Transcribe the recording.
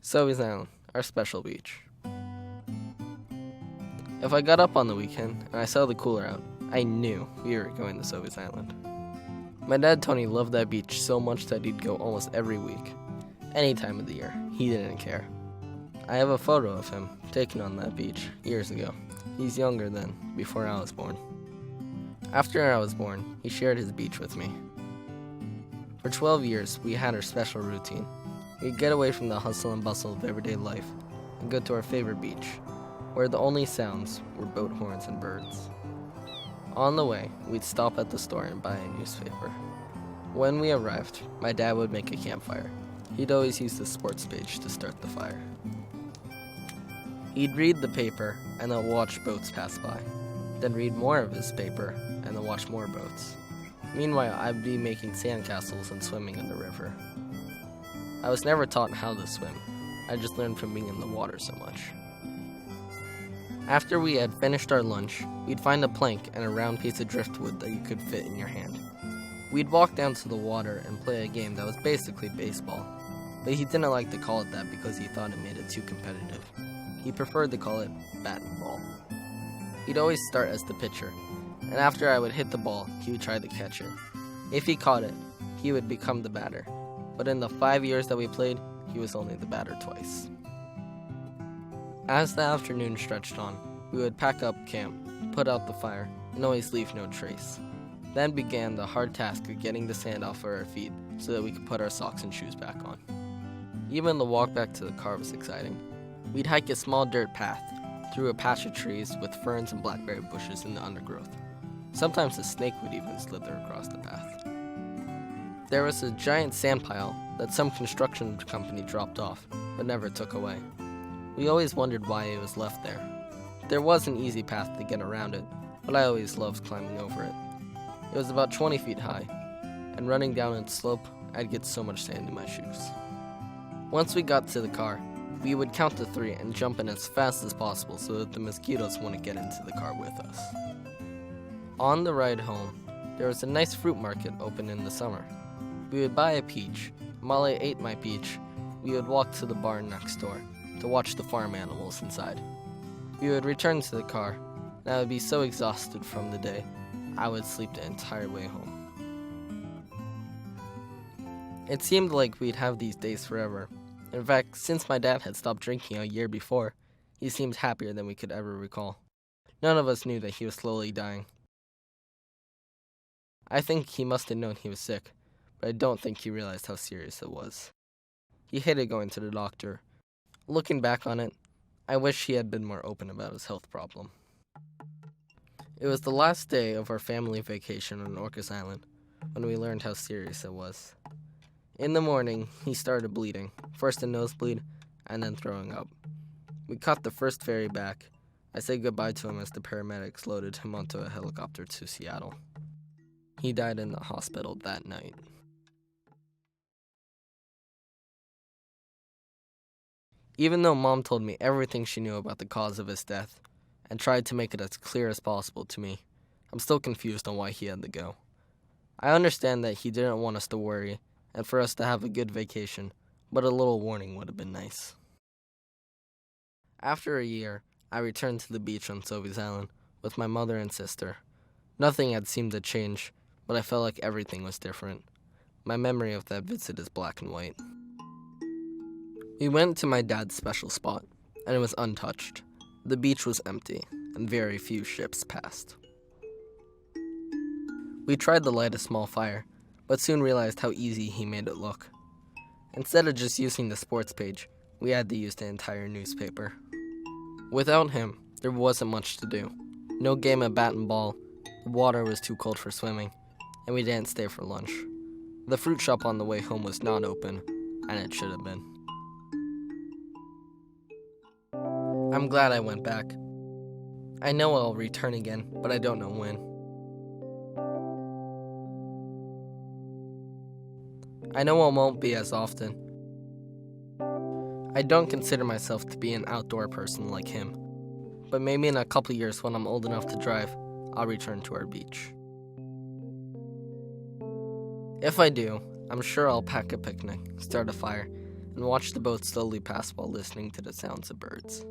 Sauvie Island, our special beach. If I got up on the weekend and I saw the cooler out, I knew we were going to Sauvie Island. My dad Tony loved that beach so much that he'd go almost every week. Any time of the year, he didn't care. I have a photo of him taken on that beach years ago. He's younger then, before I was born. After I was born, he shared his beach with me. For 12 years, we had our special routine. We'd get away from the hustle and bustle of everyday life and go to our favorite beach, where the only sounds were boat horns and birds. On the way, we'd stop at the store and buy a newspaper. When we arrived, my dad would make a campfire. He'd always use the sports page to start the fire. He'd read the paper and then watch boats pass by, then read more of his paper and then watch more boats. Meanwhile, I'd be making sandcastles and swimming in the river. I was never taught how to swim. I just learned from being in the water so much. After we had finished our lunch, we'd find a plank and a round piece of driftwood that you could fit in your hand. We'd walk down to the water and play a game that was basically baseball, but he didn't like to call it that because he thought it made it too competitive. He preferred to call it bat and ball. He'd always start as the pitcher, and after I would hit the ball, he would try to catch it. If he caught it, he would become the batter, but in the 5 years that we played, he was only the batter twice. As the afternoon stretched on, we would pack up camp, put out the fire, and always leave no trace. Then began the hard task of getting the sand off of our feet so that we could put our socks and shoes back on. Even the walk back to the car was exciting. We'd hike a small dirt path through a patch of trees with ferns and blackberry bushes in the undergrowth. Sometimes a snake would even slither across the path. There was a giant sand pile that some construction company dropped off, but never took away. We always wondered why it was left there. There was an easy path to get around it, but I always loved climbing over it. It was about 20 feet high, and running down its slope, I'd get so much sand in my shoes. Once we got to the car, we would count to 3 and jump in as fast as possible so that the mosquitoes wouldn't get into the car with us. On the ride home, there was a nice fruit market open in the summer. We would buy a peach. While I ate my peach, we would walk to the barn next door to watch the farm animals inside. We would return to the car, and I would be so exhausted from the day, I would sleep the entire way home. It seemed like we'd have these days forever. In fact, since my dad had stopped drinking a year before, he seemed happier than we could ever recall. None of us knew that he was slowly dying. I think he must have known he was sick, but I don't think he realized how serious it was. He hated going to the doctor. Looking back on it, I wish he had been more open about his health problem. It was the last day of our family vacation on Orcas Island when we learned how serious it was. In the morning, he started bleeding, first a nosebleed, and then throwing up. We caught the first ferry back. I said goodbye to him as the paramedics loaded him onto a helicopter to Seattle. He died in the hospital that night. Even though Mom told me everything she knew about the cause of his death and tried to make it as clear as possible to me, I'm still confused on why he had to go. I understand that he didn't want us to worry and for us to have a good vacation, but a little warning would have been nice. After a year, I returned to the beach on Sauvie Island with my mother and sister. Nothing had seemed to change, but I felt like everything was different. My memory of that visit is black and white. We went to my dad's special spot, and it was untouched. The beach was empty, and very few ships passed. We tried to light a small fire, but soon realized how easy he made it look. Instead of just using the sports page, we had to use the entire newspaper. Without him, there wasn't much to do. No game of bat and ball, the water was too cold for swimming, and we didn't stay for lunch. The fruit shop on the way home was not open, and it should have been. I'm glad I went back. I know I'll return again, but I don't know when. I know it won't be as often. I don't consider myself to be an outdoor person like him, but maybe in a couple years when I'm old enough to drive, I'll return to our beach. If I do, I'm sure I'll pack a picnic, start a fire, and watched the boat slowly pass while listening to the sounds of birds.